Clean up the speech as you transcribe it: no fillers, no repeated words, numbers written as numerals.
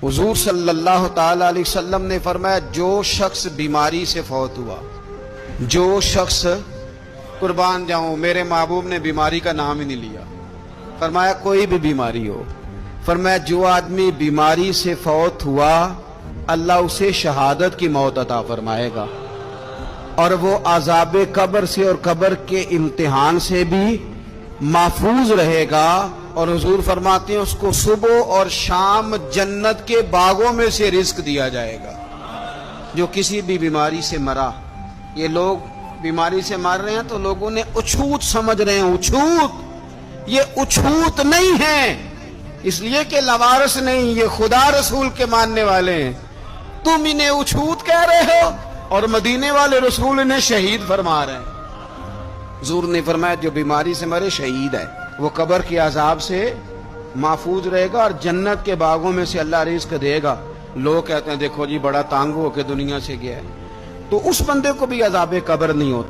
حضور صلی اللہ تعالی علیہ وسلم نے فرمایا جو شخص بیماری سے فوت ہوا، جو شخص، قربان جاؤں میرے محبوب نے بیماری کا نام ہی نہیں لیا، فرمایا کوئی بھی بیماری ہو، فرمایا جو آدمی بیماری سے فوت ہوا اللہ اسے شہادت کی موت عطا فرمائے گا، اور وہ عذاب قبر سے اور قبر کے امتحان سے بھی محفوظ رہے گا، اور حضور فرماتے ہیں اس کو صبح اور شام جنت کے باغوں میں سے رزق دیا جائے گا۔ جو کسی بھی بیماری سے مرا، یہ لوگ بیماری سے مر رہے ہیں تو لوگوں نے اچھوت سمجھ رہے ہیں، اچھوت، یہ اچھوت نہیں ہے، اس لیے کہ لوارث نہیں، یہ خدا رسول کے ماننے والے ہیں، تم انہیں اچھوت کہہ رہے ہو اور مدینے والے رسول انہیں شہید فرما رہے ہیں۔ حضور نے فرمایا جو بیماری سے مرے شہید ہے، وہ قبر کے عذاب سے محفوظ رہے گا اور جنت کے باغوں میں سے اللہ رزق دے گا۔ لوگ کہتے ہیں دیکھو جی بڑا تانگ ہو کے دنیا سے گیا ہے، تو اس بندے کو بھی عذاب قبر نہیں ہوتا۔